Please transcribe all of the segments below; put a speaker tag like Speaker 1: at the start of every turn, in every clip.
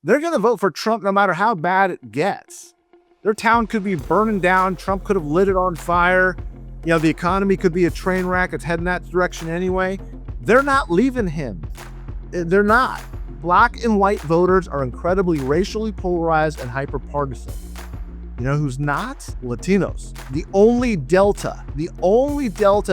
Speaker 1: they're going to vote for Trump no matter how bad it gets. Their town could be burning down. Trump could have lit it on fire. The economy could be a train wreck. It's heading that direction anyway. They're not leaving him. They're not. Black and white voters are incredibly racially polarized and hyper-partisan. You know who's not? Latinos. The only delta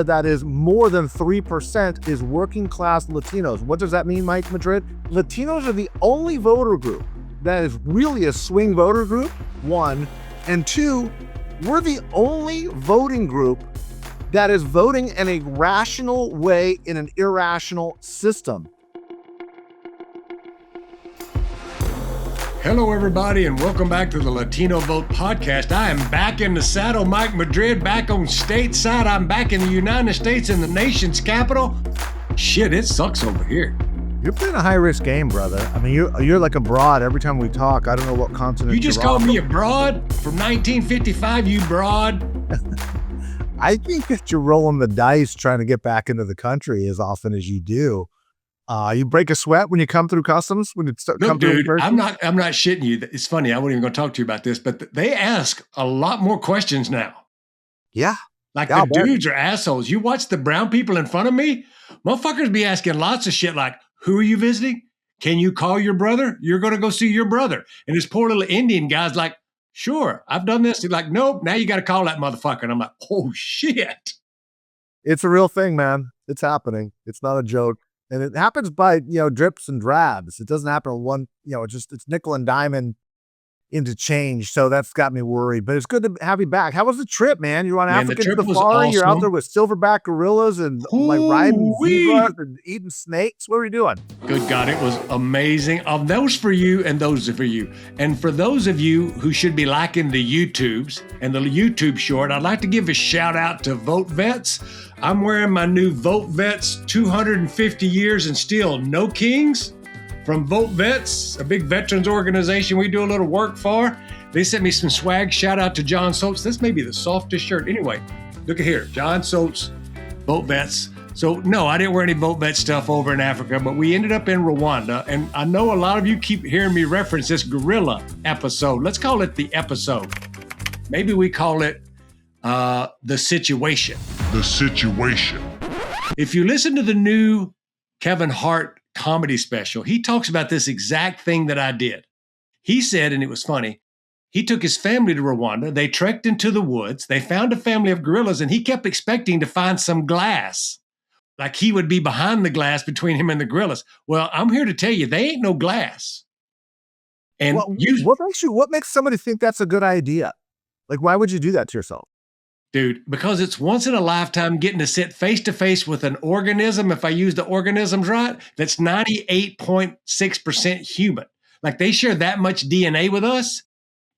Speaker 1: that is more than 3% is working class Latinos. What does that mean, Mike Madrid? Latinos are the only voter group that is really a swing voter group, one. And two, we're the only voting group that is voting in a rational way in an irrational system.
Speaker 2: Hello, everybody, and welcome back to the Latino Vote Podcast. I am back in the saddle, Mike Madrid, back on stateside. I'm back in the United States, in the nation's capital. Shit, it sucks over here.
Speaker 1: You're playing a high-risk game, brother. I mean, you're like a broad every time we talk. I don't know what continent
Speaker 2: you just called me a broad? From 1955, you broad?
Speaker 1: I think that you're rolling the dice trying to get back into the country as often as you do. You break a sweat when you come through customs? When it
Speaker 2: Look, dude, I'm not shitting you. It's funny. I wasn't even going to talk to you about this, but they ask a lot more questions now.
Speaker 1: Yeah.
Speaker 2: The dudes are assholes. You watch the brown people in front of me, motherfuckers be asking lots of shit like, who are you visiting? Can you call your brother? You're going to go see your brother. And this poor little Indian guy's like, sure, I've done this. He's like, nope, now you got to call that motherfucker. And I'm like, oh, shit.
Speaker 1: It's a real thing, man. It's happening. It's not a joke. And it happens by, drips and drabs. It doesn't happen in one, it's nickel and diamond into change. So that's got me worried. But it's good to have you back. How was the trip, man? You're on African safari.
Speaker 2: Awesome.
Speaker 1: You're out there with silverback gorillas and riding zebras and eating snakes. What were you doing?
Speaker 2: Good God, it was amazing. Those for you and those are for you. And for those of you who should be liking the YouTubes and the YouTube short, I'd like to give a shout out to Vote Vets. I'm wearing my new Vote Vets 250 years and still no kings from Vote Vets, a big veterans organization we do a little work for. They sent me some swag. Shout out to John Soates. This may be the softest shirt. Anyway, look at here. John Soates, Vote Vets. So no, I didn't wear any Vote Vets stuff over in Africa, but we ended up in Rwanda. And I know a lot of you keep hearing me reference this gorilla episode. Let's call it the episode. Maybe we call it the situation.
Speaker 3: The situation.
Speaker 2: If you listen to the new Kevin Hart comedy special, he talks about this exact thing that I did. He said, and it was funny, he took his family to Rwanda. They trekked into the woods. They found a family of gorillas, and he kept expecting to find some glass. Like he would be behind the glass between him and the gorillas. Well, I'm here to tell you, they ain't no glass. And
Speaker 1: what makes somebody think that's a good idea? Like, why would you do that to yourself?
Speaker 2: Dude, because it's once in a lifetime getting to sit face to face with an organism, if I use the organisms right, that's 98.6% human. Like they share that much DNA with us.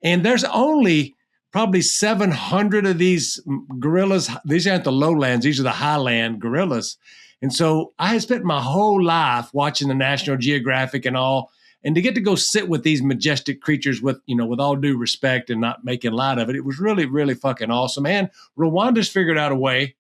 Speaker 2: And there's only probably 700 of these gorillas. These aren't the lowlands. These are the highland gorillas. And so I had spent my whole life watching the National Geographic and all, and to get to go sit with these majestic creatures with all due respect and not making light of it, it was really, really fucking awesome. And Rwanda's figured out a way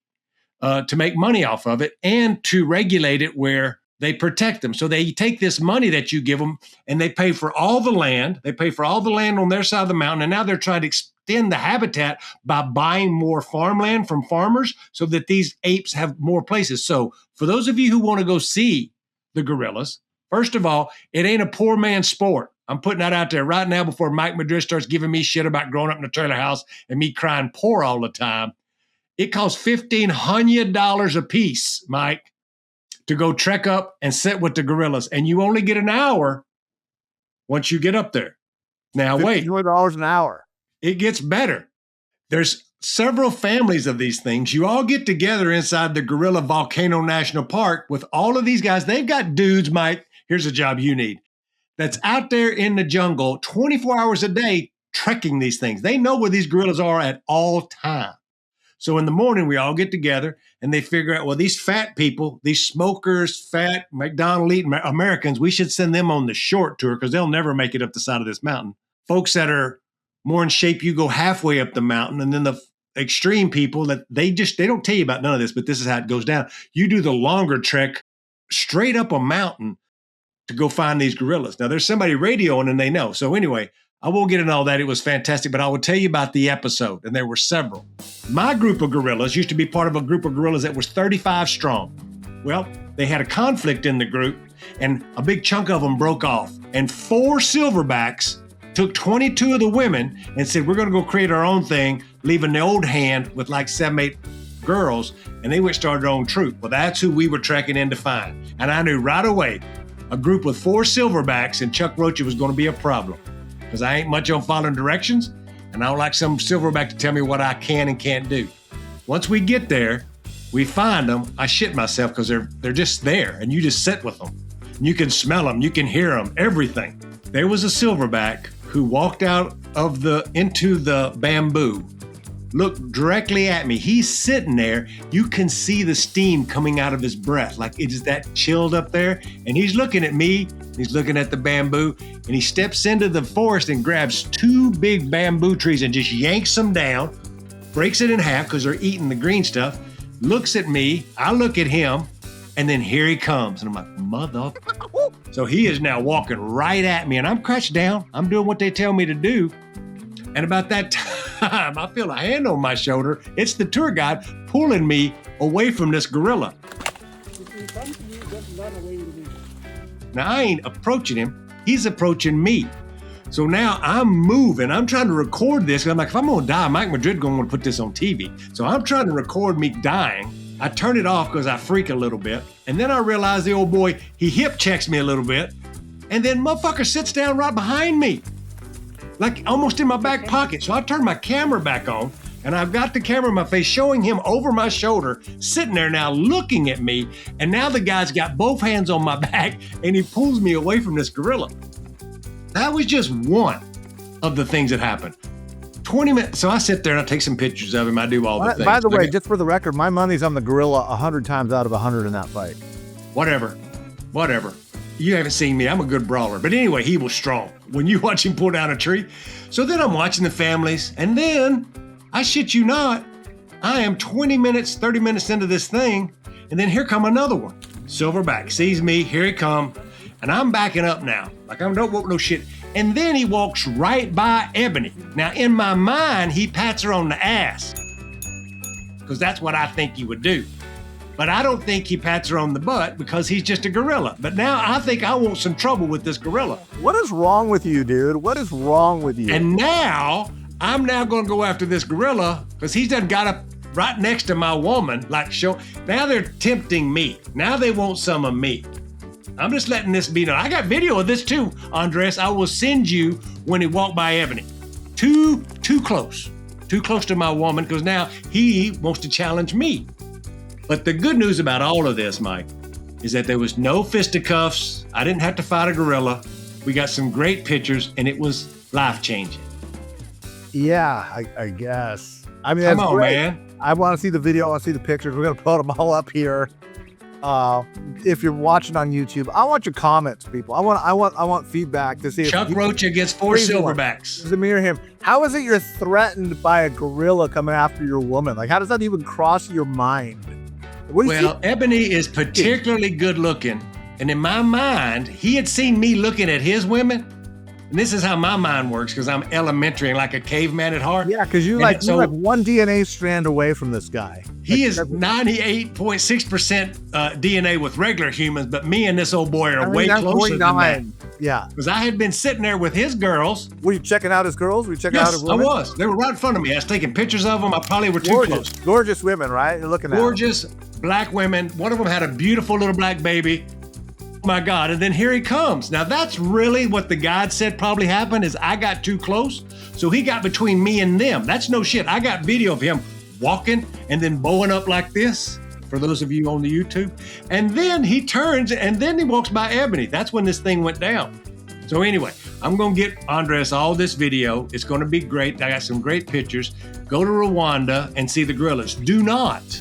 Speaker 2: to make money off of it and to regulate it where they protect them. So they take this money that you give them and they pay for all the land. They pay for all the land on their side of the mountain. And now they're trying to extend the habitat by buying more farmland from farmers so that these apes have more places. So for those of you who want to go see the gorillas, first of all, it ain't a poor man's sport. I'm putting that out there right now before Mike Madrid starts giving me shit about growing up in a trailer house and me crying poor all the time. It costs $1,500 a piece, Mike, to go trek up and sit with the gorillas. And you only get an hour once you get up there. Now, wait.
Speaker 1: $1,500 an hour.
Speaker 2: It gets better. There's several families of these things. You all get together inside the Gorilla Volcano National Park with all of these guys. They've got dudes, Mike. Here's a job you need. That's out there in the jungle 24 hours a day trekking these things. They know where these gorillas are at all time. So in the morning, we all get together and they figure out, well, these fat people, these smokers, fat, McDonald's eating Americans, we should send them on the short tour because they'll never make it up the side of this mountain. Folks that are more in shape, you go halfway up the mountain. And then the extreme people that they don't tell you about none of this, but this is how it goes down. You do the longer trek straight up a mountain to go find these gorillas. Now there's somebody radioing and they know. So anyway, I won't get into all that. It was fantastic, but I will tell you about the episode, and there were several. My group of gorillas used to be part of a group of gorillas that was 35 strong. Well, they had a conflict in the group, and a big chunk of them broke off. And 4 silverbacks took 22 of the women and said, we're going to go create our own thing, leaving the old hand with like 7, 8 girls, and they went started their own troop. Well, that's who we were trekking in to find. And I knew right away a group with 4 silverbacks and Chuck Rocha was going to be a problem, because I ain't much on following directions, and I don't like some silverback to tell me what I can and can't do. Once we get there, we find them. I shit myself because they're just there, and you just sit with them. And you can smell them, you can hear them, everything. There was a silverback who walked out of into the bamboo, looked directly at me. He's sitting there. You can see the steam coming out of his breath, like it is that chilled up there. And he's looking at me. He's looking at the bamboo, and he steps into the forest and grabs 2 big bamboo trees and just yanks them down, breaks it in half because they're eating the green stuff, looks at me, I look at him, and then here he comes. And I'm like, mother. So he is now walking right at me, and I'm crouched down. I'm doing what they tell me to do. And about that time, I feel a hand on my shoulder. It's the tour guide pulling me away from this gorilla. Now, I ain't approaching him. He's approaching me. So now I'm moving. I'm trying to record this. I'm like, if I'm going to die, Mike Madrid going to want to put this on TV. So I'm trying to record me dying. I turn it off because I freak a little bit. And then I realize the old boy, he hip checks me a little bit. And then motherfucker sits down right behind me, like almost in my back pocket. So I turn my camera back on, and I've got the camera in my face showing him over my shoulder, sitting there now looking at me. And now the guy's got both hands on my back, and he pulls me away from this gorilla. That was just one of the things that happened. 20 minutes. So I sit there and I take some pictures of him. I do all the things.
Speaker 1: By the way, just for the record, my money's on the gorilla 100 times out of 100 in that fight.
Speaker 2: Whatever. You haven't seen me. I'm a good brawler. But anyway, he was strong when you watch him pull down a tree. So then I'm watching the families. And then, I shit you not, I am 20 minutes, 30 minutes into this thing. And then here come another one. Silverback sees me. Here he come. And I'm backing up now. Like I don't want no shit. And then he walks right by Ebony. Now, in my mind, he pats her on the ass, because that's what I think he would do. But I don't think he pats her on the butt, because he's just a gorilla. But now I think I want some trouble with this gorilla.
Speaker 1: What is wrong with you, dude? What is wrong with you?
Speaker 2: And now, I'm now going to go after this gorilla, because he's done got up right next to my woman. Now they're tempting me. Now they want some of me. I'm just letting this be known. I got video of this too, Andres. I will send you when he walked by Ebony. Too close to my woman, because now he wants to challenge me. But the good news about all of this, Mike, is that there was no fisticuffs. I didn't have to fight a gorilla. We got some great pictures, and it was life-changing.
Speaker 1: Yeah, I guess. I mean,
Speaker 2: come
Speaker 1: that's
Speaker 2: on,
Speaker 1: great.
Speaker 2: man.
Speaker 1: I want to see the video. I want to see the pictures. We're going to put them all up here. If you're watching on YouTube, I want your comments, people. I want feedback to see.
Speaker 2: Chuck Rocha gets 4 silverbacks.
Speaker 1: Zamir him. How is it you're threatened by a gorilla coming after your woman? Like, how does that even cross your mind?
Speaker 2: Well, Ebony is particularly good looking. And in my mind, he had seen me looking at his women. And this is how my mind works, because I'm elementary and like a caveman at heart.
Speaker 1: Yeah, because you're like one DNA strand away from this guy.
Speaker 2: He is 98.6% DNA with regular humans, but me and this old boy are way closer than that.
Speaker 1: Yeah.
Speaker 2: Because I had been sitting there with his girls.
Speaker 1: Were you checking out his girls? Were you checking out his women?
Speaker 2: I was. They were right in front of me. I was taking pictures of them. I probably were too close.
Speaker 1: Gorgeous women, right? You're looking at
Speaker 2: gorgeous black women. One of them had a beautiful little black baby. My God. And then here he comes. Now that's really what the guide said probably happened, is I got too close. So he got between me and them. That's no shit. I got video of him walking and then bowing up like this, for those of you on the YouTube. And then he turns and then he walks by Ebony. That's when this thing went down. So anyway, I'm going to get Andres all this video. It's going to be great. I got some great pictures. Go to Rwanda and see the gorillas. Do not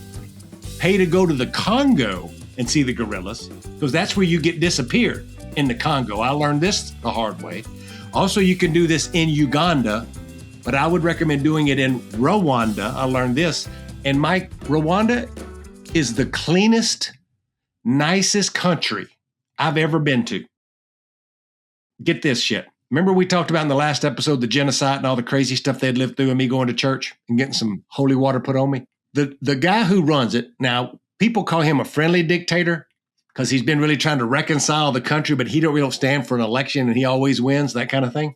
Speaker 2: pay to go to the Congo and see the gorillas, because that's where you get disappeared, in the Congo. I learned this the hard way. Also, you can do this in Uganda, but I would recommend doing it in Rwanda. I learned this. And Mike, Rwanda is the cleanest, nicest country I've ever been to. Get this shit. Remember we talked about in the last episode the genocide and all the crazy stuff they'd lived through and me going to church and getting some holy water put on me? The guy who runs it, now people call him a friendly dictator because he's been really trying to reconcile the country, but he don't really stand for an election and he always wins, that kind of thing.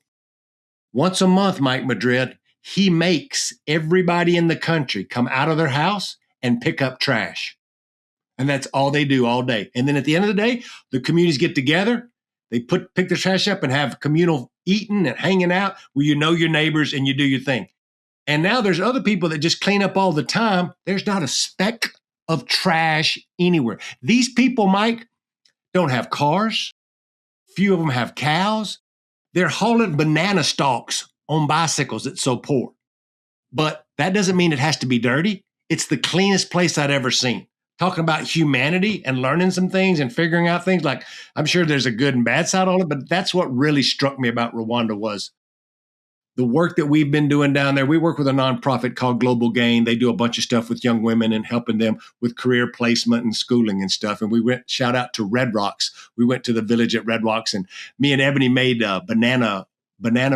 Speaker 2: Once a month, Mike Madrid, he makes everybody in the country come out of their house and pick up trash. And that's all they do all day. And then at the end of the day, the communities get together. They pick the trash up and have communal eating and hanging out where you know your neighbors and you do your thing. And now there's other people that just clean up all the time. There's not a speck of trash anywhere. These people, Mike, don't have cars. Few of them have cows. They're hauling banana stalks on bicycles. It's so poor. But that doesn't mean it has to be dirty. It's the cleanest place I'd ever seen. Talking about humanity and learning some things and figuring out things. Like, I'm sure there's a good and bad side on it, but that's what really struck me about Rwanda was the work that we've been doing down there. We work with a nonprofit called Global Gain. They do a bunch of stuff with young women and helping them with career placement and schooling and stuff. And we went, shout out to Red Rocks. We went to the village at Red Rocks, and me and Ebony made banana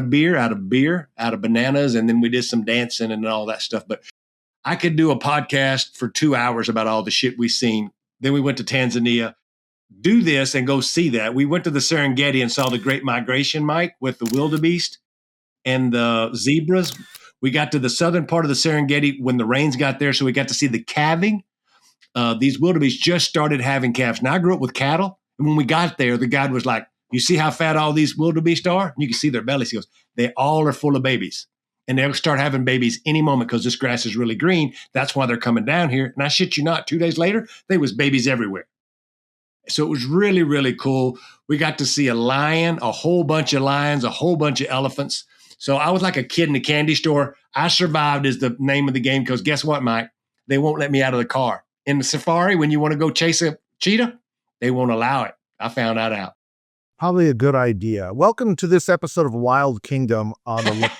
Speaker 2: beer out of bananas. And then we did some dancing and all that stuff. But I could do a podcast for 2 hours about all the shit we've seen. Then we went to Tanzania, do this and go see that. We went to the Serengeti and saw the Great Migration, Mike, with the wildebeest and the zebras. We got to the southern part of the Serengeti when the rains got there, so we got to see the calving. These wildebeest just started having calves. Now, I grew up with cattle, and when we got there, the guide was like, you see how fat all these wildebeest are? And you can see their bellies. He goes, they all are full of babies. And they'll start having babies any moment because this grass is really green. That's why they're coming down here. And I shit you not, 2 days later, there was babies everywhere. So it was really, really cool. We got to see a lion, a whole bunch of lions, a whole bunch of elephants. So I was like a kid in a candy store. I survived is the name of the game because guess what, Mike? They won't let me out of the car. In the safari, when you want to go chase a cheetah, they won't allow it. I found that out.
Speaker 1: Probably a good idea. Welcome to this episode of Wild Kingdom on the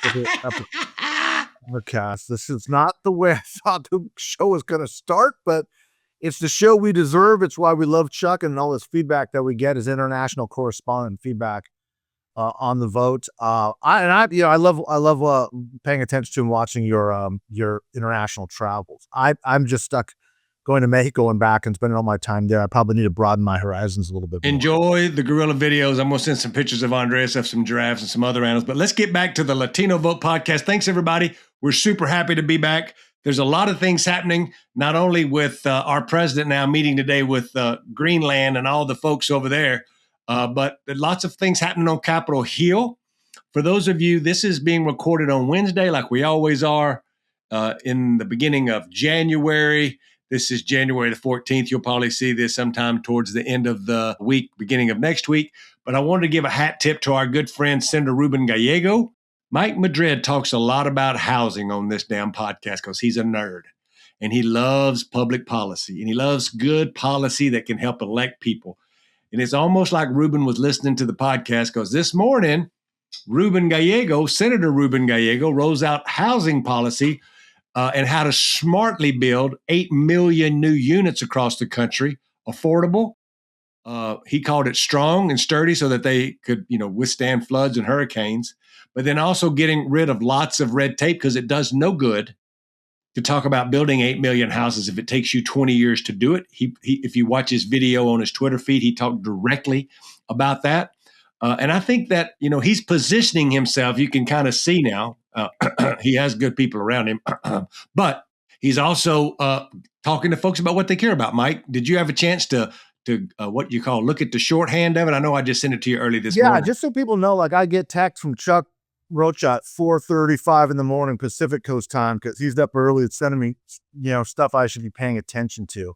Speaker 1: podcast. This is not the way I thought the show was going to start, but it's the show we deserve. It's why we love Chuck, and all this feedback that we get is international correspondent feedback on the vote. I love paying attention to and watching your international travels. I'm just stuck going to Mexico and back and spending all my time there. I probably need to broaden my horizons a little bit more.
Speaker 2: Enjoy the gorilla videos. I'm going to send some pictures of Andres, of some giraffes and some other animals. But let's get back to the Latino Vote podcast. Thanks, everybody. We're super happy to be back. There's a lot of things happening, not only with our president now meeting today with Greenland and all the folks over there, but lots of things happening on Capitol Hill. For those of you, this is being recorded on Wednesday, like we always are, in the beginning of January. This is January the 14th. You'll probably see this sometime towards the end of the week, beginning of next week. But I wanted to give a hat tip to our good friend, Senator Ruben Gallego. Mike Madrid talks a lot about housing on this damn podcast because he's a nerd. And he loves public policy. And he loves good policy that can help elect people. And it's almost like Ruben was listening to the podcast because this morning, Senator Ruben Gallego, rolls out housing policy and how to smartly build 8 million new units across the country, affordable. He called it strong and sturdy so that they could, withstand floods and hurricanes, but then also getting rid of lots of red tape because it does no good to talk about building 8 million houses if it takes you 20 years to do it. If you watch his video on his Twitter feed, he talked directly about that. And I think that, he's positioning himself. You can kind of see now. He has good people around him, but he's also talking to folks about what they care about. Mike, did you have a chance to what you call look at the shorthand of it? I know I just sent it to you early this morning.
Speaker 1: Yeah, just so people know, like I get text from Chuck Rocha at 4:35 in the morning Pacific Coast time because he's up early and sending me, stuff I should be paying attention to.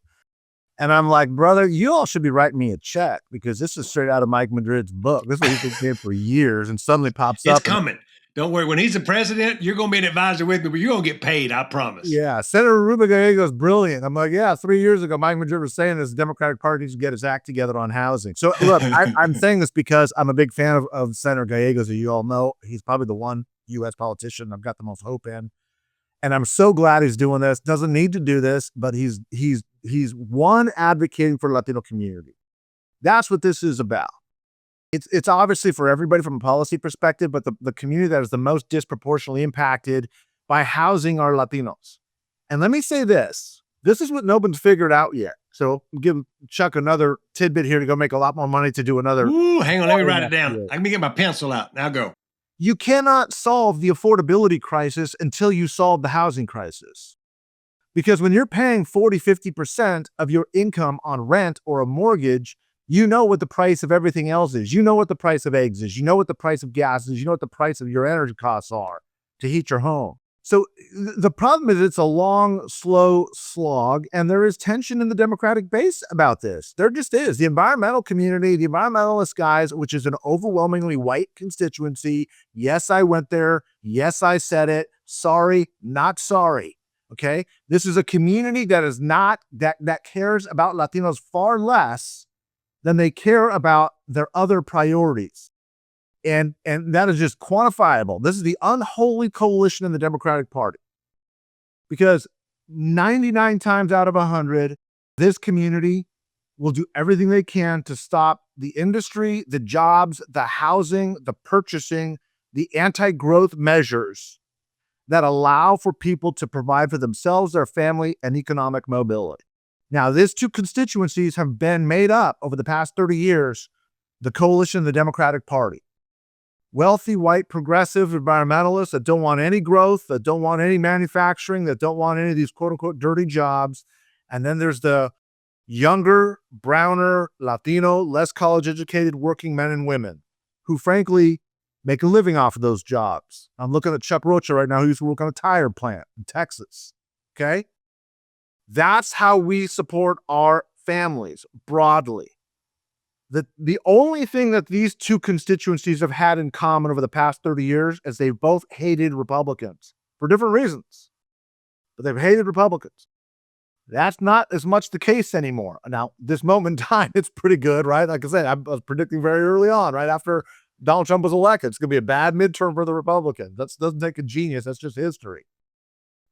Speaker 1: And I'm like, brother, you all should be writing me a check because this is straight out of Mike Madrid's book. This is what he's been saying for years and suddenly pops up.
Speaker 2: It's coming. Don't worry. When he's the president, you're going to be an advisor with me, but you're going to get paid, I promise.
Speaker 1: Yeah. Senator Ruben Gallego is brilliant. I'm like, yeah, 3 years ago, Mike Madrid was saying this, the Democratic Party needs to get its act together on housing. So look, I'm saying this because I'm a big fan of Senator Gallego, as you all know. He's probably the one U.S. politician I've got the most hope in. And I'm so glad he's doing this. Doesn't need to do this, but he's one advocating for the Latino community. That's what this is about. It's obviously for everybody from a policy perspective, but the community that is the most disproportionately impacted by housing are Latinos. And let me say this is what nobody's figured out yet. So give Chuck another tidbit here to go make a lot more money to do another.
Speaker 2: Ooh, hang on, let me write it down. Let me get my pencil out. Now go.
Speaker 1: You cannot solve the affordability crisis until you solve the housing crisis. Because when you're paying 40, 50% of your income on rent or a mortgage, you know what the price of everything else is. You know what the price of eggs is. You know what the price of gas is. You know what the price of your energy costs are to heat your home. So the problem is it's a long, slow slog, and there is tension in the Democratic base about this. There just is. The environmental community, the environmentalist guys, which is an overwhelmingly white constituency. Yes, I went there. Yes, I said it. Sorry, not sorry. Okay? This is a community that is not, that cares about Latinos far less than they care about their other priorities. And that is just quantifiable. This is the unholy coalition in the Democratic Party. Because 99 times out of 100, this community will do everything they can to stop the industry, the jobs, the housing, the purchasing, the anti-growth measures that allow for people to provide for themselves, their family, and economic mobility. Now, these two constituencies have been made up over the past 30 years, the coalition of the Democratic Party. Wealthy, white, progressive environmentalists that don't want any growth, that don't want any manufacturing, that don't want any of these quote-unquote dirty jobs. And then there's the younger, browner, Latino, less college-educated working men and women who, frankly, make a living off of those jobs. I'm looking at Chuck Rocha right now, who used to work on a tire plant in Texas. Okay? That's how we support our families broadly. The only thing that these two constituencies have had in common over the past 30 years is they've both hated Republicans for different reasons, but they've hated Republicans. That's not as much the case anymore. Now, this moment in time, it's pretty good, right? Like I said, I was predicting very early on, right after Donald Trump was elected, it's going to be a bad midterm for the Republicans. That doesn't take a genius. That's just history.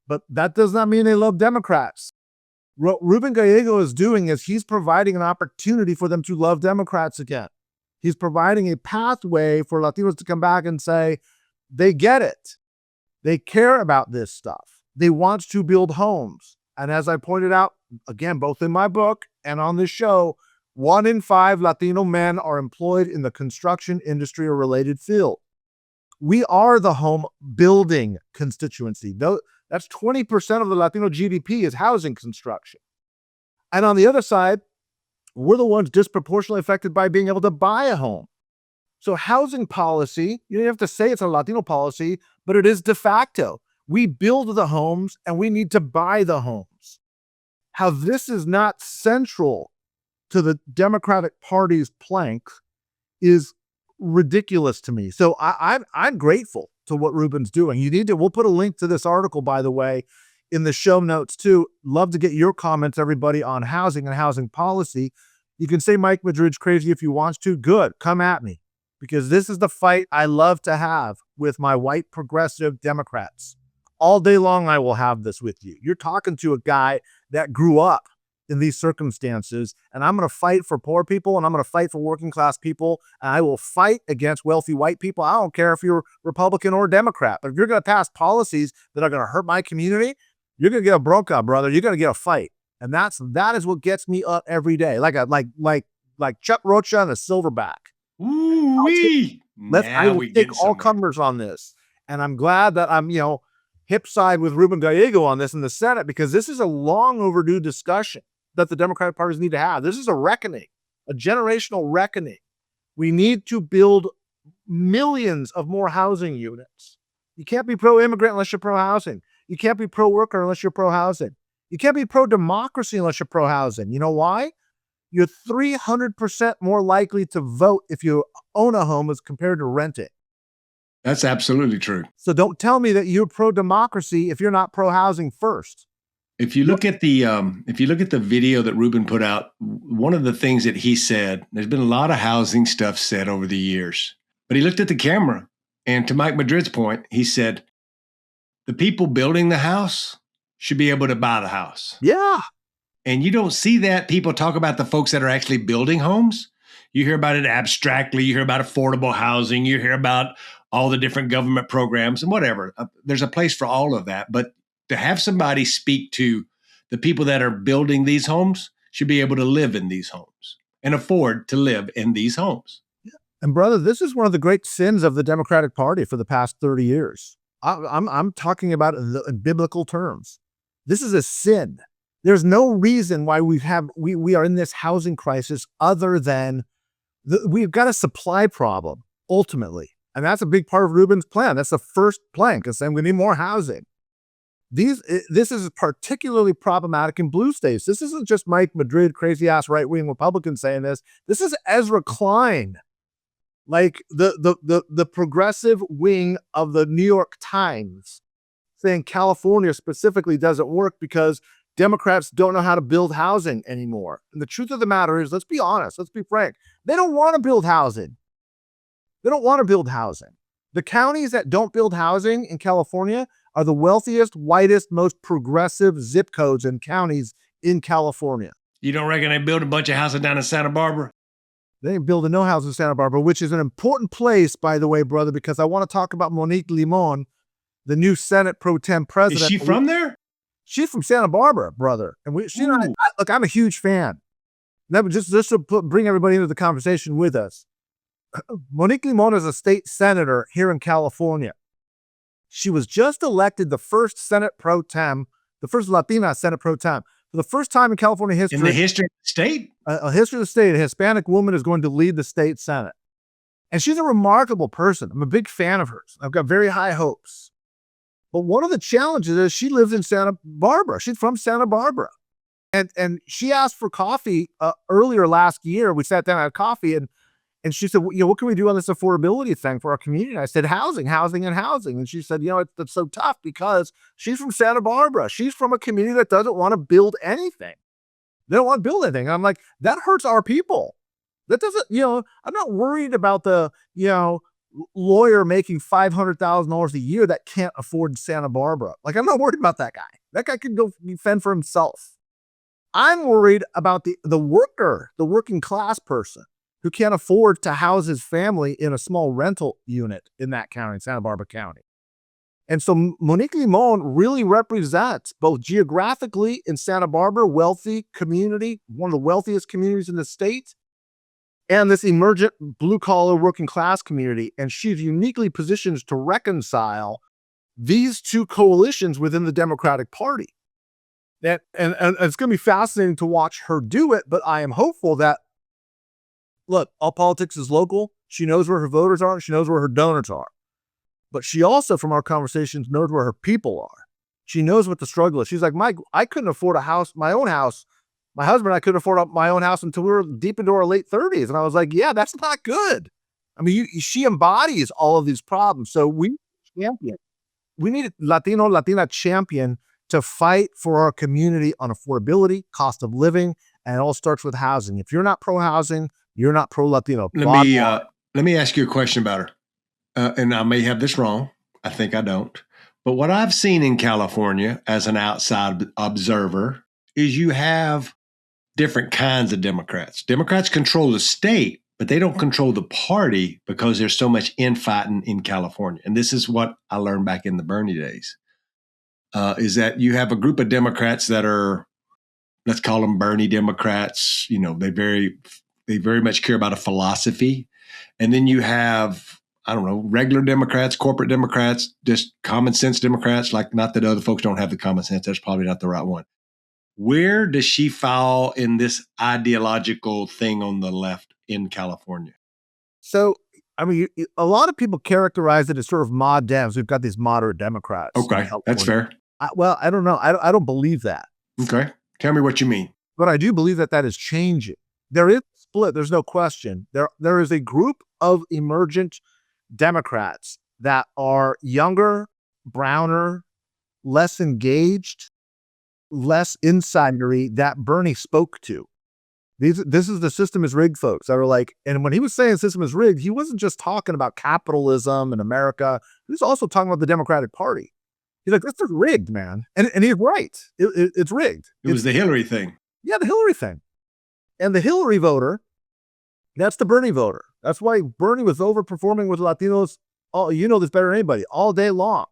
Speaker 1: But that does not mean they love Democrats. What Ruben Gallego is doing is he's providing an opportunity for them to love Democrats again. He's providing a pathway for Latinos to come back and say, they get it. They care about this stuff. They want to build homes. And as I pointed out, again, both in my book and on this show, 1 in 5 Latino men are employed in the construction industry or related field. We are the home building constituency. That's 20% of the Latino GDP is housing construction. And on the other side, we're the ones disproportionately affected by being able to buy a home. So housing policy, you don't have to say it's a Latino policy, but it is de facto. We build the homes and we need to buy the homes. How this is not central to the Democratic Party's plank is ridiculous to me. So I'm grateful to what Ruben's doing. We'll put a link to this article, by the way, in the show notes too. Love to get your comments, everybody, on housing and housing policy. You can say Mike Madrid's crazy if you want to. Good, come at me. Because this is the fight I love to have with my white progressive Democrats. All day long, I will have this with you. You're talking to a guy that grew up in these circumstances, and I'm going to fight for poor people, and I'm going to fight for working class people, and I will fight against wealthy white people. I don't care if you're Republican or Democrat, but if you're going to pass policies that are going to hurt my community, you're going to get a bronca, brother. You're going to get a fight, and that is what gets me up every day, like Chuck Rocha and a Silverback.
Speaker 2: Ooh-wee.
Speaker 1: I will take all comers on this, and I'm glad that I'm hip side with Ruben Gallego on this in the Senate, because this is a long overdue discussion that the Democratic parties need to have. This is a reckoning, a generational reckoning. We need to build millions of more housing units. You can't be pro-immigrant unless you're pro-housing. You can't be pro-worker unless you're pro-housing. You can't be pro-democracy unless you're pro-housing. You know why? You're 300% more likely to vote if you own a home as compared to rent it.
Speaker 2: That's absolutely true.
Speaker 1: So don't tell me that you're pro-democracy if you're not pro-housing first.
Speaker 2: If you look at the video that Ruben put out, one of the things that he said, there's been a lot of housing stuff said over the years, but he looked at the camera, and to Mike Madrid's point, he said, the people building the house should be able to buy the house.
Speaker 1: Yeah.
Speaker 2: And you don't see that people talk about the folks that are actually building homes. You hear about it abstractly. You hear about affordable housing. You hear about all the different government programs and whatever. There's a place for all of that. But to have somebody speak to the people that are building these homes should be able to live in these homes and afford to live in these homes.
Speaker 1: And brother, this is one of the great sins of the Democratic Party for the past 30 years. I'm talking about it in biblical terms. This is a sin. There's no reason why we are in this housing crisis other than we've got a supply problem ultimately. And that's a big part of Rubin's plan. That's the first plank, is saying we need more housing. This is particularly problematic in blue states. This isn't just Mike Madrid, crazy ass right-wing Republicans saying this. This is Ezra Klein, like the progressive wing of the New York Times, saying California specifically doesn't work because Democrats don't know how to build housing anymore. And the truth of the matter is, let's be honest, let's be frank, they don't want to build housing. They don't want to build housing. The counties that don't build housing in California are the wealthiest, whitest, most progressive zip codes and counties in California.
Speaker 2: You don't reckon they build a bunch of houses down in Santa Barbara?
Speaker 1: They ain't building no houses in Santa Barbara, which is an important place, by the way, brother, because I want to talk about Monique Limon, the new Senate pro tem president.
Speaker 2: Is she from there?
Speaker 1: She's from Santa Barbara, brother. And look, I'm a huge fan. That was just to bring everybody into the conversation with us. Monique Limon is a state senator here in California. She was just elected the first Senate pro tem, the first Latina Senate pro tem. For the first time in California history.
Speaker 2: In the history of the state?
Speaker 1: A history of the state, a Hispanic woman is going to lead the state Senate. And she's a remarkable person. I'm a big fan of hers. I've got very high hopes. But one of the challenges is she lives in Santa Barbara. She's from Santa Barbara. And she asked for coffee earlier last year. We sat down and had coffee, and she said, what can we do on this affordability thing for our community? And I said, housing. And she said, it's so tough because she's from Santa Barbara. She's from a community that doesn't want to build anything. They don't want to build anything. And I'm like, that hurts our people. That doesn't, I'm not worried about the, lawyer making $500,000 a year that can't afford Santa Barbara. Like, I'm not worried about that guy. That guy can go fend for himself. I'm worried about the worker, the working class person who can't afford to house his family in a small rental unit in that county, Santa Barbara County. And so Monique Limon really represents both geographically in Santa Barbara, wealthy community, one of the wealthiest communities in the state, and this emergent blue-collar working class community. And she's uniquely positioned to reconcile these two coalitions within the Democratic Party. And it's going to be fascinating to watch her do it, but I am hopeful that, look, all politics is local. She knows where her voters are. She knows where her donors are. But she also, from our conversations, knows where her people are. She knows what the struggle is. She's like, Mike, I couldn't afford a house, my own house. My husband and I couldn't afford my own house until we were deep into our late 30s. And I was like, yeah, that's not good. I mean, she embodies all of these problems. So we need a Latina champion to fight for our community on affordability, cost of living, and it all starts with housing. If you're not pro-housing, you're not pro-Latino.
Speaker 2: Let me ask you a question about her. And I may have this wrong. I think I don't. But what I've seen in California as an outside observer is you have different kinds of Democrats. Democrats control the state, but they don't control the party because there's so much infighting in California. And this is what I learned back in the Bernie days, is that you have a group of Democrats that are, let's call them Bernie Democrats. They very much care about a philosophy. And then you have, regular Democrats, corporate Democrats, just common sense Democrats, like, not that other folks don't have the common sense. That's probably not the right one. Where does she fall in this ideological thing on the left in California?
Speaker 1: So, a lot of people characterize it as sort of mod Dems. We've got these moderate Democrats.
Speaker 2: Okay, that's fair.
Speaker 1: I don't know. I don't believe that.
Speaker 2: Okay. Tell me what you mean.
Speaker 1: But I do believe that is changing. There is a split. There's no question. There is a group of emergent Democrats that are younger, browner, less engaged, less insidery that Bernie spoke to. This is the system is rigged folks that are like, and when he was saying system is rigged, he wasn't just talking about capitalism in America. He was also talking about the Democratic Party. He's like, this is rigged, man. And he's right. It's rigged.
Speaker 2: It was the Hillary thing.
Speaker 1: Yeah, the Hillary thing. And the Hillary voter, That's the Bernie voter. That's why Bernie was overperforming with Latinos. Oh, you know this better than anybody, all day long.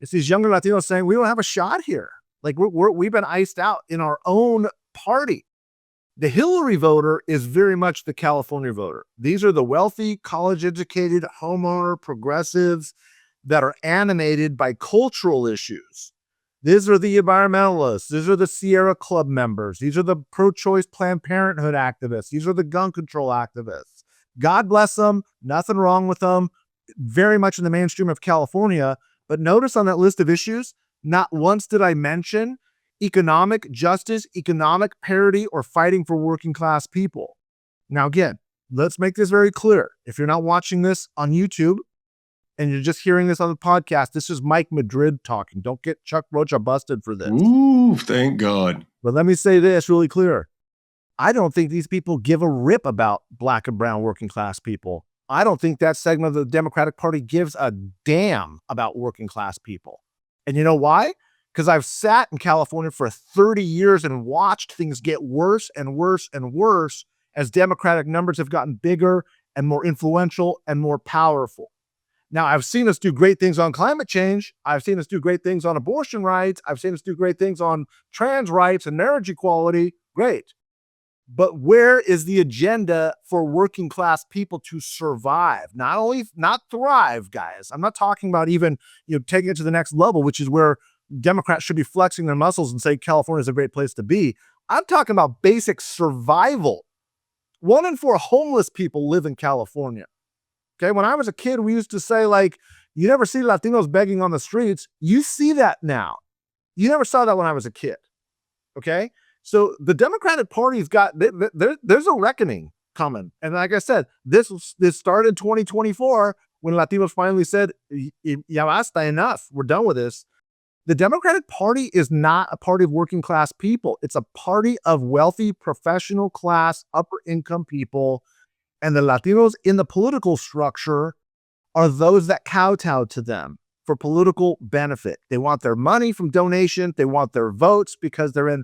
Speaker 1: It's these younger Latinos saying, we don't have a shot here. Like we've been iced out in our own party. The Hillary voter is very much the California voter. These are the wealthy, college-educated, homeowner progressives that are animated by cultural issues. These are the environmentalists. These are the Sierra Club members. These are the pro-choice Planned Parenthood activists. These are the gun control activists. God bless them. Nothing wrong with them. Very much in the mainstream of California. But notice on that list of issues, not once did I mention economic justice, economic parity, or fighting for working class people. Now, again, let's make this very clear. If you're not watching this on YouTube and you're just hearing this on the podcast, this is Mike Madrid talking. Don't get Chuck Rocha busted for this.
Speaker 2: Ooh, thank God.
Speaker 1: But let me say this really clear. I don't think these people give a rip about black and brown working class people. I don't think that segment of the Democratic Party gives a damn about working class people. And you know why? Because I've sat in California for 30 years and watched things get worse and worse and worse as Democratic numbers have gotten bigger and more influential and more powerful. Now, I've seen us do great things on climate change. I've seen us do great things on abortion rights. I've seen us do great things on trans rights and marriage equality. Great. But where is the agenda for working class people to survive? Not thrive, guys. I'm not talking about even, taking it to the next level, which is where Democrats should be flexing their muscles and say California is a great place to be. I'm talking about basic survival. 1 in 4 homeless people live in California. Okay, when I was a kid, we used to say, like, you never see Latinos begging on the streets. You see that now. You never saw that when I was a kid. Okay? So the Democratic Party's got, there's a reckoning coming. And like I said, this started in 2024 when Latinos finally said, ya basta, enough. We're done with this. The Democratic Party is not a party of working class people. It's a party of wealthy, professional class, upper income people. And the Latinos in the political structure are those that kowtow to them for political benefit. They want their money from donation. They want their votes because they're in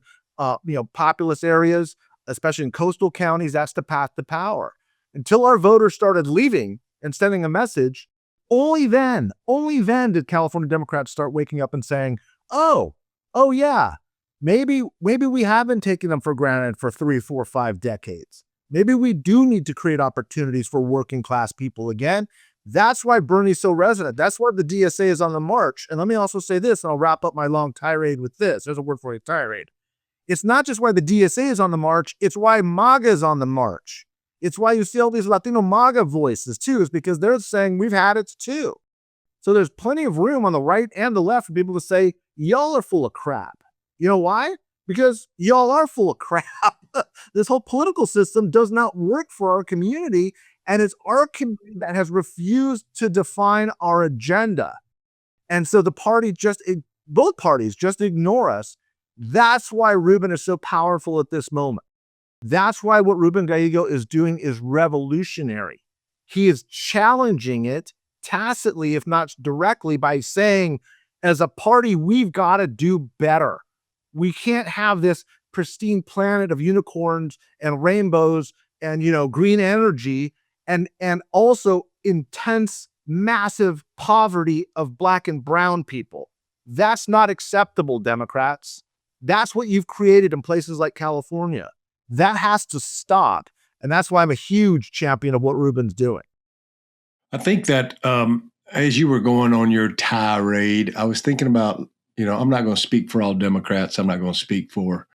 Speaker 1: populous areas, especially in coastal counties. That's the path to power. Until our voters started leaving and sending a message, only then did California Democrats start waking up and saying, oh yeah, maybe we haven't taken them for granted for 3, 4, 5 decades. Maybe we do need to create opportunities for working class people again. That's why Bernie's so resonant. That's why the DSA is on the march. And let me also say this, and I'll wrap up my long tirade with this. There's a word for a tirade. It's not just why the DSA is on the march, it's why MAGA is on the march. It's why you see all these Latino MAGA voices too, is because they're saying we've had it too. So there's plenty of room on the right and the left for people to say, y'all are full of crap. You know why? Because y'all are full of crap. This whole political system does not work for our community, and it's our community that has refused to define our agenda. And so both parties just ignore us. That's why Ruben is so powerful at this moment. That's why what Ruben Gallego is doing is revolutionary. He is challenging it tacitly, if not directly, by saying, as a party, we've got to do better. We can't have this pristine planet of unicorns and rainbows and, green energy and also intense, massive poverty of black and brown people. That's not acceptable, Democrats. That's what you've created in places like California. That has to stop. And that's why I'm a huge champion of what Ruben's doing.
Speaker 2: I think that as you were going on your tirade, I was thinking about, I'm not going to speak for all Democrats. I'm not going to speak for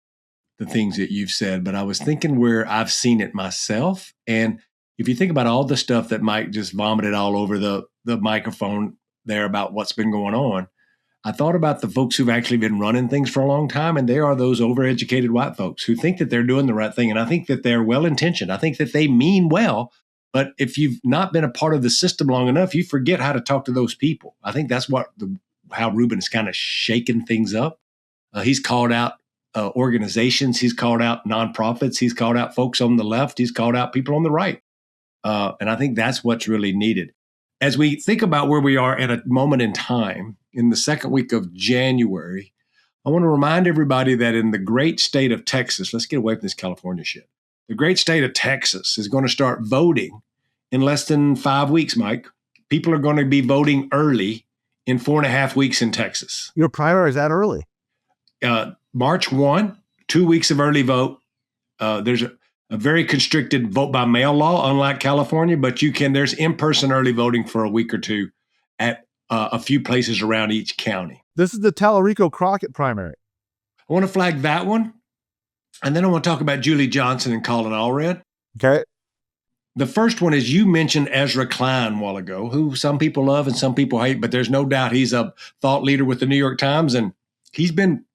Speaker 2: the things that you've said, but I was thinking where I've seen it myself. And if you think about all the stuff that Mike just vomited all over the microphone there about what's been going on, I thought about the folks who've actually been running things for a long time, and they are those overeducated white folks who think that they're doing the right thing. And I think that they're well-intentioned. I think that they mean well, but if you've not been a part of the system long enough, you forget how to talk to those people. I think that's how Ruben is kind of shaking things up. He's called out organizations. He's called out nonprofits. He's called out folks on the left. He's called out people on the right. And I think that's what's really needed. As we think about where we are at a moment in time, in the second week of January, I want to remind everybody that in the great state of Texas, let's get away from this California shit. The great state of Texas is going to start voting in less than 5 weeks, Mike. People are going to be voting early in 4.5 weeks in Texas.
Speaker 1: Your primary is that early?
Speaker 2: March 1, 2 weeks of early vote. There's a very constricted vote by mail law, unlike California, but there's in-person early voting for a week or two at a few places around each county.
Speaker 1: This is the Tallarico Crockett primary.
Speaker 2: I want to flag that one. And then I want to talk about Julie Johnson and Colin Allred.
Speaker 1: Okay.
Speaker 2: The first one is, you mentioned Ezra Klein a while ago, who some people love and some people hate, but there's no doubt he's a thought leader with the New York Times, and he's been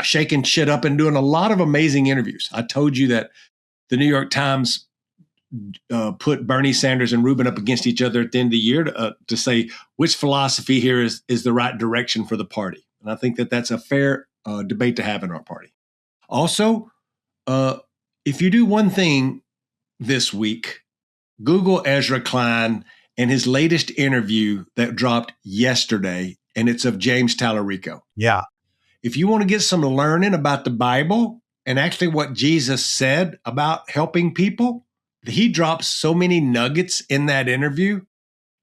Speaker 2: shaking shit up and doing a lot of amazing interviews. I told you that the New York Times put Bernie Sanders and Rubin up against each other at the end of the year to say which philosophy here is the right direction for the party. And I think that that's a fair debate to have in our party. Also, if you do one thing this week, Google Ezra Klein and his latest interview that dropped yesterday, and it's of James Tallarico.
Speaker 1: Yeah.
Speaker 2: If you want to get some learning about the Bible and actually what Jesus said about helping people, he drops so many nuggets in that interview.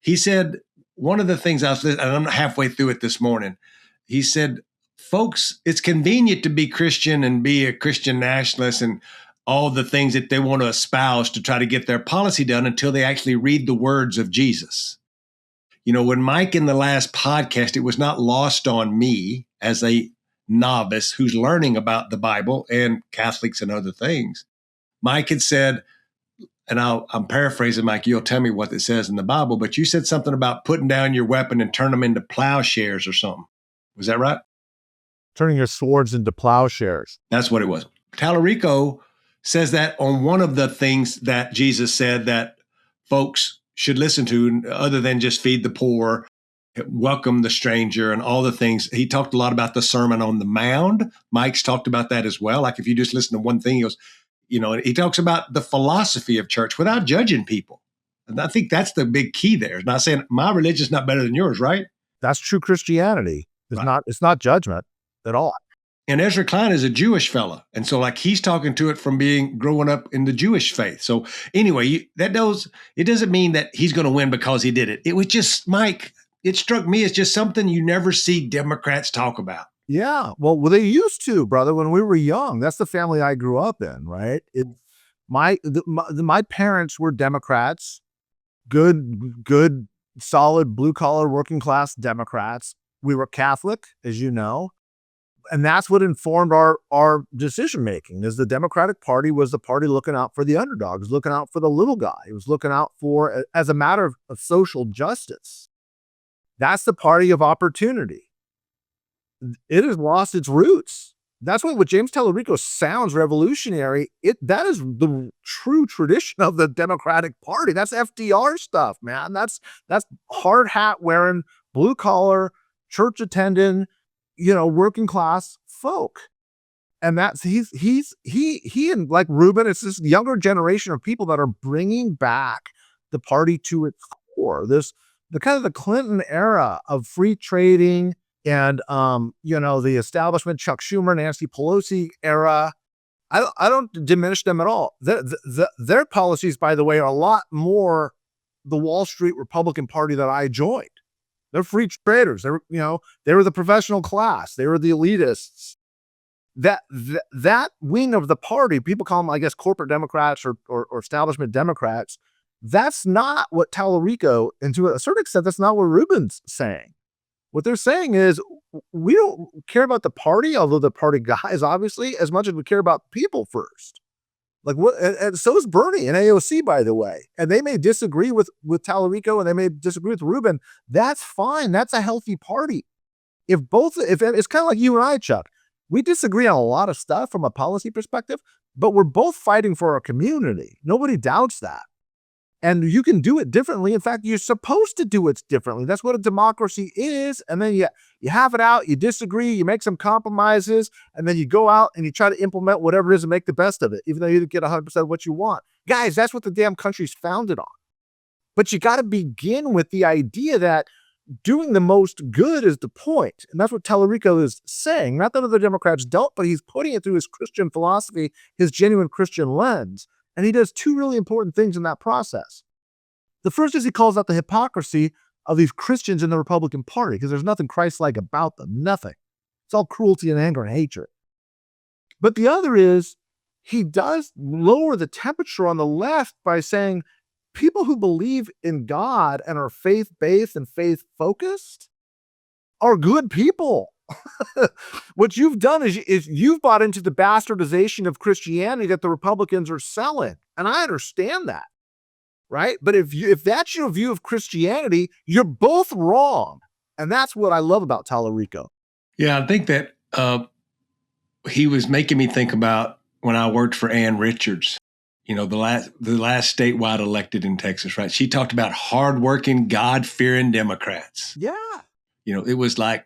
Speaker 2: He said, one of the things I was listening, and I'm halfway through it this morning, he said, folks, it's convenient to be Christian and be a Christian nationalist and all the things that they want to espouse to try to get their policy done until they actually read the words of Jesus. You know, when Mike in the last podcast, it was not lost on me as a novice who's learning about the Bible and Catholics and other things. Mike had said, and I'm paraphrasing, Mike, you'll tell me what it says in the Bible, but you said something about putting down your weapon and turn them into plowshares or something. Was that right?
Speaker 1: Turning your swords into plowshares.
Speaker 2: That's what it was. Tallarico says that on one of the things that Jesus said that folks should listen to, other than just feed the poor, welcome the stranger, and all the things. He talked a lot about the Sermon on the Mount. Mike's talked about that as well. Like if you just listen to one thing, he goes, you know, he talks about the philosophy of church without judging people. And I think that's the big key there. It's not saying my religion's not better than yours, right?
Speaker 1: That's true Christianity. It's not judgment at all.
Speaker 2: And Ezra Klein is a Jewish fella. And so like he's talking to it from growing up in the Jewish faith. So anyway, it doesn't mean that he's going to win because he did it. It was just, Mike, it struck me as just something you never see Democrats talk about.
Speaker 1: Yeah. Well, they used to, brother, when we were young. That's the family I grew up in, right? My parents were Democrats, good, solid, blue collar, working class Democrats. We were Catholic, as you know. And that's what informed our decision making. Is the Democratic Party was the party looking out for the underdogs, looking out for the little guy. It was looking out for, as a matter of social justice. That's the party of opportunity. It has lost its roots. That's why what James Tallarico sounds revolutionary. That is the true tradition of the Democratic Party. That's FDR stuff, man. That's hard hat wearing, blue collar, church attending, working class folk. And that's he and like Rubin, it's this younger generation of people that are bringing back the party to its core. The kind of the Clinton era of free trading and the establishment, Chuck Schumer, Nancy Pelosi era. I don't diminish them at all. Their policies, by the way, are a lot more the Wall Street Republican Party that I joined. They're free traders. They were the professional class. They were the elitists. That wing of the party, people call them, I guess, corporate Democrats or establishment Democrats. That's not what Tallarico, and to a certain extent, that's not what Rubin's saying. What they're saying is, we don't care about the party, although the party guys, obviously, as much as we care about people first. Like what? And so is Bernie and AOC, by the way. And they may disagree with Tallarico, and they may disagree with Rubin. That's fine. That's a healthy party. If it's kind of like you and I, Chuck, we disagree on a lot of stuff from a policy perspective, but we're both fighting for our community. Nobody doubts that. And you can do it differently. In fact, you're supposed to do it differently. That's what a democracy is. And then you have it out, you disagree, you make some compromises, and then you go out and you try to implement whatever it is and make the best of it, even though you didn't get 100% of what you want. Guys, that's what the damn country's founded on. But you got to begin with the idea that doing the most good is the point. And that's what Tallarico is saying. Not that other Democrats don't, but he's putting it through his Christian philosophy, his genuine Christian lens. And he does two really important things in that process. The first is he calls out the hypocrisy of these Christians in the Republican Party, because there's nothing Christ-like about them, nothing. It's all cruelty and anger and hatred. But the other is he does lower the temperature on the left by saying people who believe in God and are faith-based and faith-focused are good people. What you've done is you've bought into the bastardization of Christianity that the Republicans are selling. And I understand that, right? But if that's your view of Christianity, you're both wrong. And that's what I love about Tallarico.
Speaker 2: Yeah, I think that he was making me think about when I worked for Ann Richards, the last statewide elected in Texas, right? She talked about hardworking, God-fearing Democrats.
Speaker 1: Yeah.
Speaker 2: It was like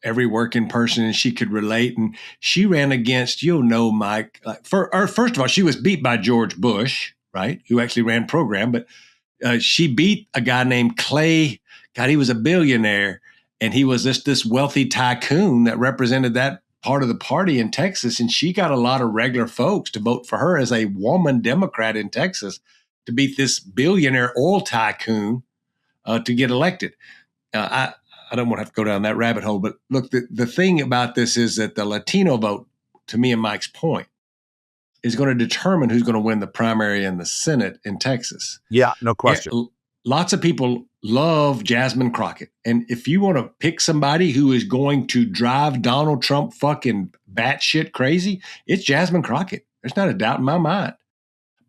Speaker 2: every working person, and she could relate. And she ran against, Mike. First of all, she was beat by George Bush, right, who actually ran program. But she beat a guy named Clay. God, he was a billionaire, and he was this wealthy tycoon that represented that part of the party in Texas. And she got a lot of regular folks to vote for her as a woman Democrat in Texas to beat this billionaire oil tycoon to get elected. I don't want to have to go down that rabbit hole, but look, the thing about this is that the Latino vote, to me and Mike's point, is going to determine who's going to win the primary and the Senate in Texas.
Speaker 1: Yeah, no question.
Speaker 2: Lots of people love Jasmine Crockett. And if you want to pick somebody who is going to drive Donald Trump fucking batshit crazy, it's Jasmine Crockett. There's not a doubt in my mind.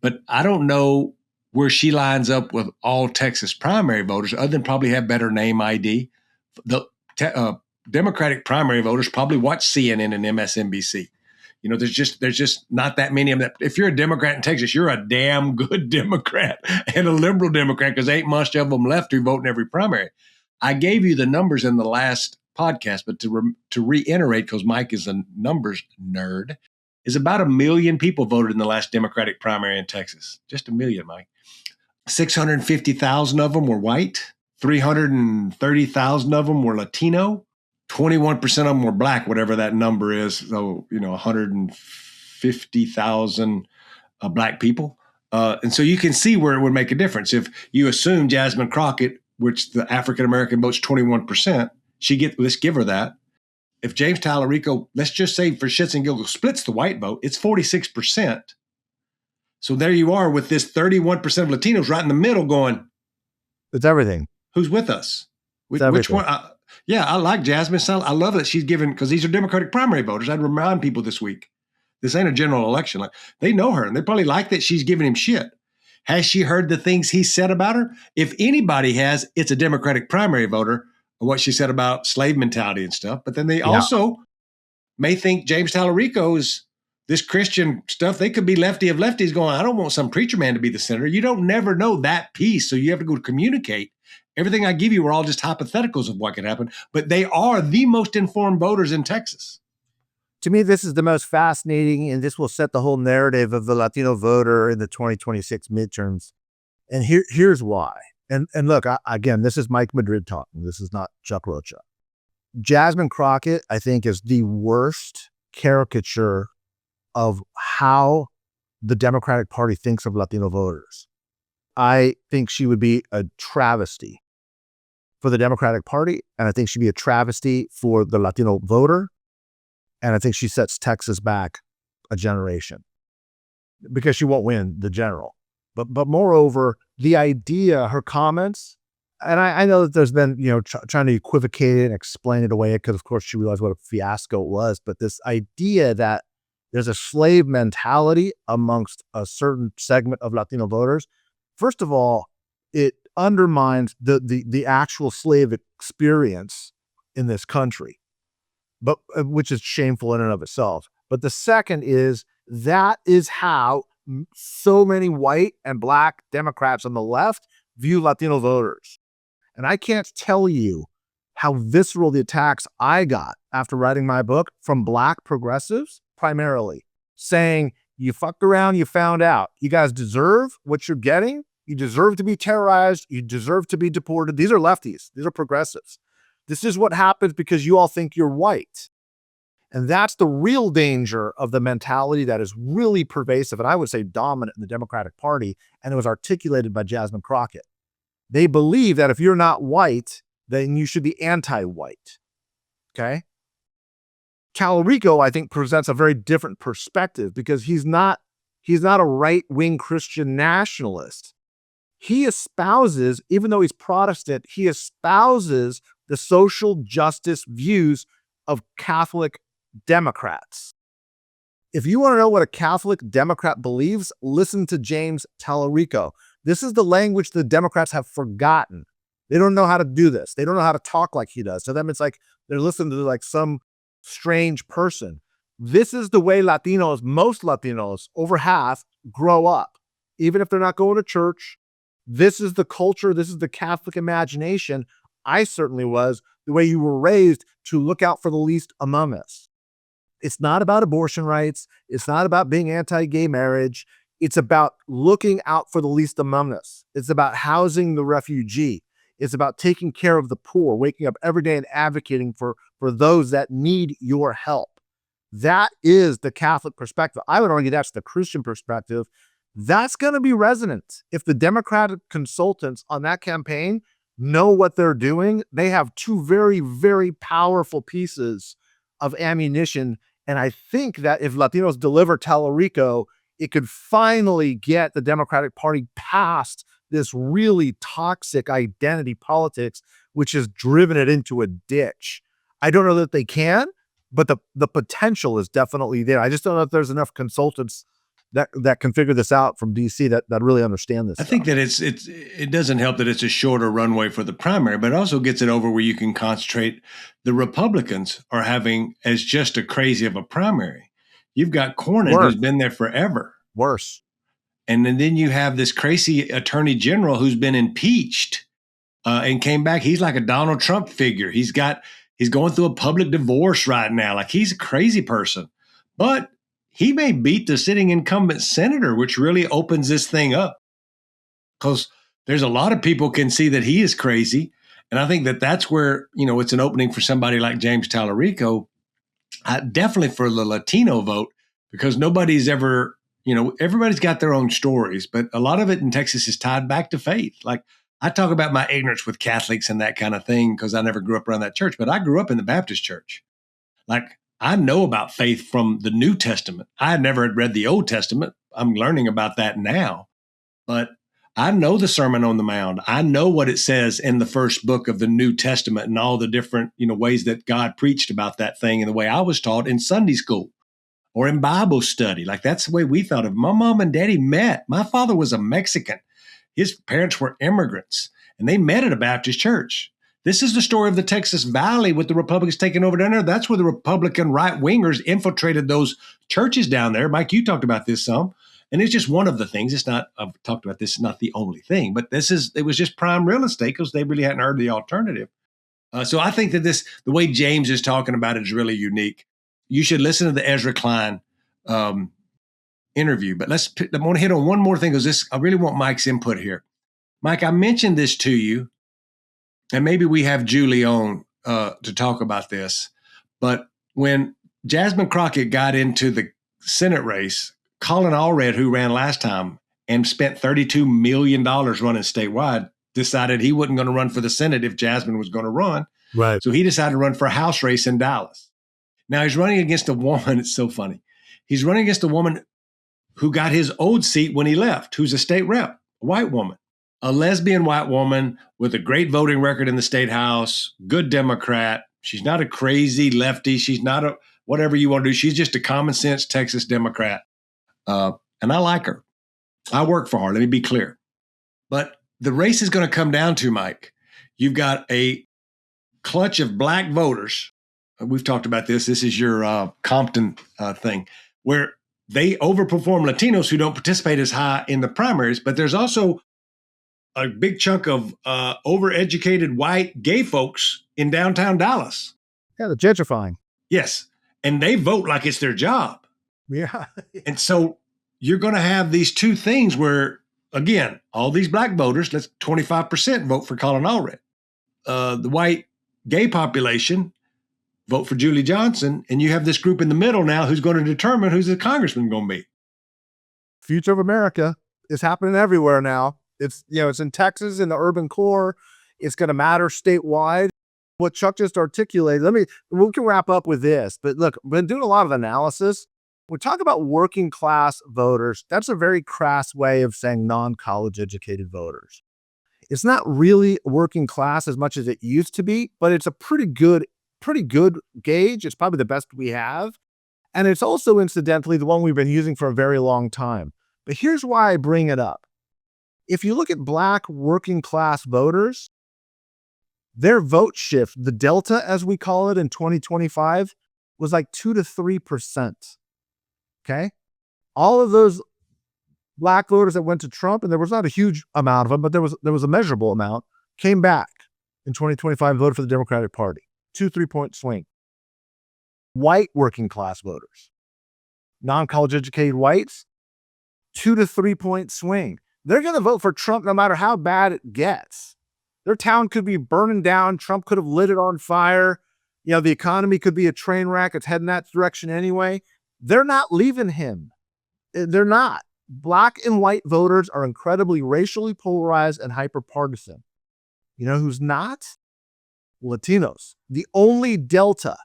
Speaker 2: But I don't know where she lines up with all Texas primary voters, other than probably have better name ID. The Democratic primary voters probably watch CNN and MSNBC. There's just not that many of them. If you're a Democrat in Texas, you're a damn good Democrat and a liberal Democrat, because ain't much of them left who vote in every primary. I gave you the numbers in the last podcast, but to reiterate, because Mike is a numbers nerd, is about 1 million people voted in the last Democratic primary in Texas. Just 1 million, Mike. 650,000 of them were white. 330,000 of them were Latino. 21% of them were black, whatever that number is. So, 150,000 black people. And so you can see where it would make a difference. If you assume Jasmine Crockett, which the African-American votes 21%, let's give her that. If James Tallarico, let's just say for shits and giggles, splits the white vote, it's 46%. So there you are with this 31% of Latinos right in the middle going,
Speaker 1: it's everything.
Speaker 2: Who's with us?
Speaker 1: Which
Speaker 2: one? I like Jasmine. I love that she's given, because these are Democratic primary voters. I'd remind people this week, this ain't a general election. Like, they know her, and they probably like that she's giving him shit. Has she heard the things he said about her? If anybody has, it's a Democratic primary voter, what she said about slave mentality and stuff. But then they also may think James Tallarico is this Christian stuff. They could be lefty of lefties going, I don't want some preacher man to be the senator. You don't never know that piece. So you have to go communicate. Everything I give you are all just hypotheticals of what could happen, but they are the most informed voters in Texas.
Speaker 1: To me, this is the most fascinating, and this will set the whole narrative of the Latino voter in the 2026 midterms. And here's why. And look, again, this is Mike Madrid talking. This is not Chuck Rocha. Jasmine Crockett, I think, is the worst caricature of how the Democratic Party thinks of Latino voters. I think she would be a travesty for the Democratic Party, and I think she'd be a travesty for the Latino voter, and I think she sets Texas back a generation because she won't win the general. But moreover, the idea, her comments, and I know that there's been, trying to equivocate it and explain it away, because of course she realized what a fiasco it was, but this idea that there's a slave mentality amongst a certain segment of Latino voters, first of all, it undermines the actual slave experience in this country, but which is shameful in and of itself. But the second is that is how so many white and black Democrats on the left view Latino voters. And I can't tell you how visceral the attacks I got after writing my book from black progressives, primarily, saying, you fucked around, you found out. You guys deserve what you're getting. You deserve to be terrorized. You deserve to be deported. These are lefties. These are progressives. This is what happens because you all think you're white. And that's the real danger of the mentality that is really pervasive, and I would say dominant in the Democratic Party, and it was articulated by Jasmine Crockett. They believe that if you're not white, then you should be anti-white, okay? Talarico, I think, presents a very different perspective because he's not a right-wing Christian nationalist. He espouses, even though he's Protestant, he espouses the social justice views of Catholic Democrats. If you want to know what a Catholic Democrat believes, listen to James Talarico. This is the language the Democrats have forgotten. They don't know how to do this. They don't know how to talk like he does. To them, it's like they're listening to like some strange person. This is the way Latinos, most Latinos, over half, grow up. Even if they're not going to church, this is the culture. This is the Catholic imagination. I certainly was, the way you were raised to look out for the least among us. It's not about abortion rights. It's not about being anti-gay marriage. It's about looking out for the least among us. It's about housing the refugee. It's about taking care of the poor, waking up every day and advocating for those that need your help. That is the Catholic perspective. I would argue that's the Christian perspective. That's going to be resonant. If the Democratic consultants on that campaign know what they're doing, they have two very, very powerful pieces of ammunition. And I think that if Latinos deliver Talarico, it could finally get the Democratic Party past this really toxic identity politics, which has driven it into a ditch. I don't know that they can, but the potential is definitely there. I just don't know if there's enough consultants that can figure this out from DC that really understand this.
Speaker 2: I think that it doesn't help that it's a shorter runway for the primary, but it also gets it over where you can concentrate. The Republicans are having as just a crazy of a primary. You've got Cornyn, who's been there forever.
Speaker 1: Worse.
Speaker 2: And then you have this crazy attorney general who's been impeached and came back. He's like a Donald Trump figure. He's going through a public divorce right now. Like, he's a crazy person, but he may beat the sitting incumbent senator, which really opens this thing up, because there's a lot of people can see that he is crazy. And I think that that's where, it's an opening for somebody like James Talarico, definitely for the Latino vote, because nobody's ever, everybody's got their own stories, but a lot of it in Texas is tied back to faith. Like, I talk about my ignorance with Catholics and that kind of thing because I never grew up around that church, but I grew up in the Baptist church. Like, I know about faith from the New Testament. I had never read the Old Testament. I'm learning about that now, but I know the Sermon on the Mount. I know what it says in the first book of the New Testament and all the different, ways that God preached about that thing and the way I was taught in Sunday school or in Bible study. Like, that's the way we thought of it. My mom and daddy met. My father was a Mexican. His parents were immigrants, and they met at a Baptist church. This is the story of the Texas Valley with the Republicans taking over down there. That's where the Republican right-wingers infiltrated those churches down there. Mike, you talked about this some, and it's just one of the things. It's not, I've talked about this, not the only thing, but it was just prime real estate because they really hadn't heard the alternative. So I think that the way James is talking about it is really unique. You should listen to the Ezra Klein interview, but I want to hit on one more thing because I really want Mike's input here. Mike, I mentioned this to you, and maybe we have Julie on to talk about this, but when Jasmine Crockett got into the Senate race, Colin Allred, who ran last time and spent $32 million running statewide, decided he wasn't going to run for the Senate if Jasmine was going to run.
Speaker 1: Right.
Speaker 2: So he decided to run for a House race in Dallas. Now he's running against a woman. It's so funny. He's running against a woman who got his old seat when he left, who's a state rep, a white woman, a lesbian white woman with a great voting record in the state house, good Democrat. She's not a crazy lefty. She's not a whatever you want to do. She's just a common sense Texas Democrat. And I like her. I work for her. Let me be clear. But the race is going to come down to, Mike, you've got a clutch of black voters. We've talked about this. This is your Compton thing, where they overperform Latinos who don't participate as high in the primaries. But there's also a big chunk of overeducated white gay folks in downtown Dallas.
Speaker 1: Yeah, the gentrifying.
Speaker 2: Yes. And they vote like it's their job.
Speaker 1: Yeah.
Speaker 2: And so you're going to have these two things where, again, all these black voters, let's 25% vote for Colin Allred. The white gay population vote for Julie Johnson, and you have this group in the middle now who's going to determine who's the congressman going to be.
Speaker 1: Future of America is happening everywhere now. It's in Texas, in the urban core. It's going to matter statewide. What Chuck just articulated, we can wrap up with this, but look, I've been doing a lot of analysis. We talk about working class voters. That's a very crass way of saying non-college educated voters. It's not really working class as much as it used to be, but it's a pretty good gauge. It's probably the best we have. And it's also incidentally the one we've been using for a very long time. But here's why I bring it up. If you look at Black working class voters, their vote shift, the delta as we call it in 2025, was like 2 to 3%. Okay? All of those Black voters that went to Trump, and there was not a huge amount of them, but there was a measurable amount, came back in 2025 and voted for the Democratic Party. 2-3 point swing. White working class voters, non-college educated whites, 2 to 3 point swing. They're going to vote for Trump no matter how bad it gets. Their town could be burning down. Trump could have lit it on fire. The economy could be a train wreck. It's heading that direction anyway. They're not leaving him. They're not. Black and white voters are incredibly racially polarized and hyper-partisan. You know who's not? Latinos. The only delta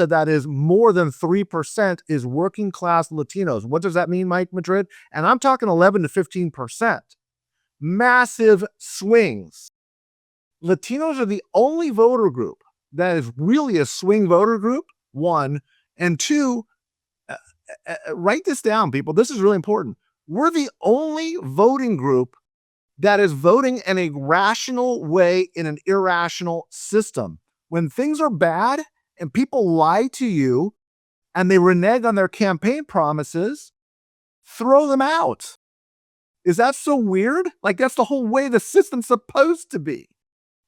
Speaker 1: that is more than 3% is working class Latinos. What does that mean, Mike Madrid? And I'm talking 11 to 15%. Massive swings. Latinos are the only voter group that is really a swing voter group, one. And two, write this down, people. This is really important. We're the only voting group that is voting in a rational way in an irrational system. When things are bad and people lie to you and they renege on their campaign promises, throw them out. Is that so weird? Like, that's the whole way the system's supposed to be.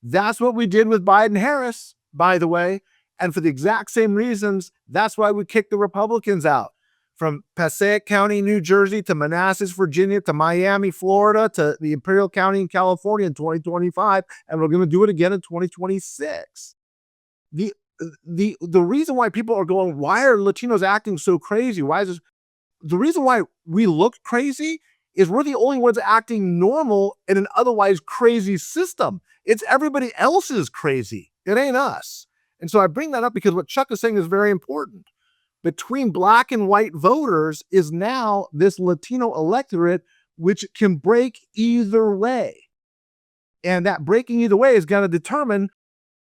Speaker 1: That's what we did with Biden-Harris, by the way. And for the exact same reasons, that's why we kicked the Republicans out. From Passaic County, New Jersey, to Manassas, Virginia, to Miami, Florida, to the Imperial County in California in 2025, and we're going to do it again in 2026. The reason why people are going, why are Latinos acting so crazy? The reason why we look crazy is we're the only ones acting normal in an otherwise crazy system. It's everybody else's crazy. It ain't us. And so I bring that up because what Chuck is saying is very important. Between Black and white voters is now this Latino electorate, which can break either way. And that breaking either way is going to determine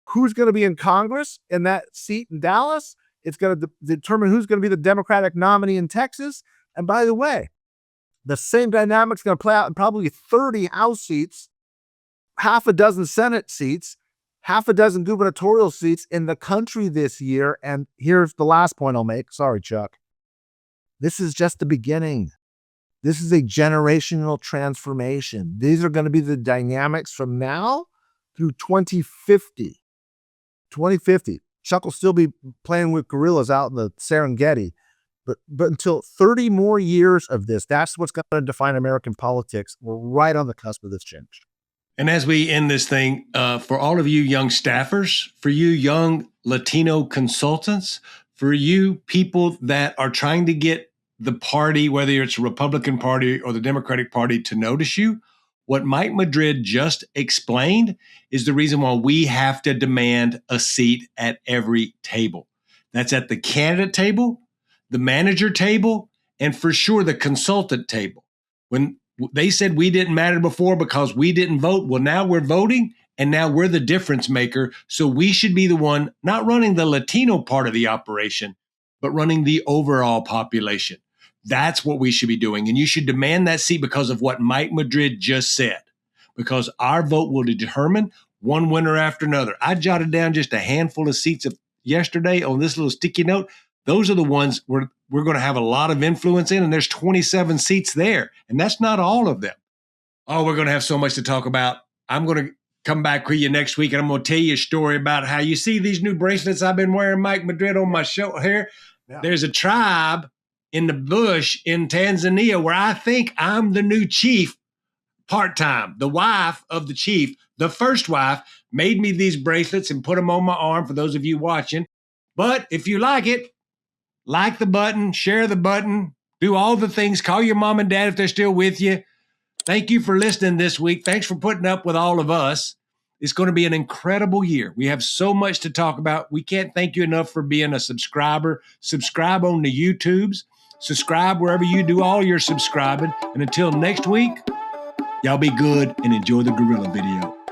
Speaker 1: who's going to be in Congress in that seat in Dallas. It's going to determine who's going to be the Democratic nominee in Texas. And by the way, the same dynamic's going to play out in probably 30 House seats, half a dozen Senate seats, half a dozen gubernatorial seats in the country this year. And here's the last point I'll make. Sorry, Chuck. This is just the beginning. This is a generational transformation. These are going to be the dynamics from now through 2050. 2050. Chuck will still be playing with gorillas out in the Serengeti. But until 30 more years of this, that's what's going to define American politics. We're right on the cusp of this change.
Speaker 2: And as we end this thing, for all of you young staffers, for you young Latino consultants, for you people that are trying to get the party, whether it's a Republican Party or the Democratic Party, to notice you, what Mike Madrid just explained is the reason why we have to demand a seat at every table. That's at the candidate table, the manager table, and for sure the consultant table. When they said we didn't matter before because we didn't vote, well, now we're voting, and now we're the difference maker. So we should be the one not running the Latino part of the operation, but running the overall population. That's what we should be doing. And you should demand that seat because of what Mike Madrid just said, because our vote will determine one winner after another. I jotted down just a handful of seats of yesterday on this little sticky note. Those are the ones we're going to have a lot of influence in, and there's 27 seats there, and that's not all of them. Oh, we're going to have so much to talk about. I'm going to come back with you next week, and I'm going to tell you a story about how you see these new bracelets I've been wearing, Mike Madrid, on my show here. Yeah. There's a tribe in the bush in Tanzania where I think I'm the new chief part-time. The wife of the chief The first wife made me these bracelets and put them on my arm for those of you watching. But if you like it, like the button, share the button, do all the things, call your mom and dad if they're still with you. Thank you for listening this week. Thanks for putting up with all of us. It's going to be an incredible year. We have so much to talk about. We can't thank you enough for being a subscriber. Subscribe on the YouTubes. Subscribe wherever you do all your subscribing. And until next week, y'all be good and enjoy the gorilla video.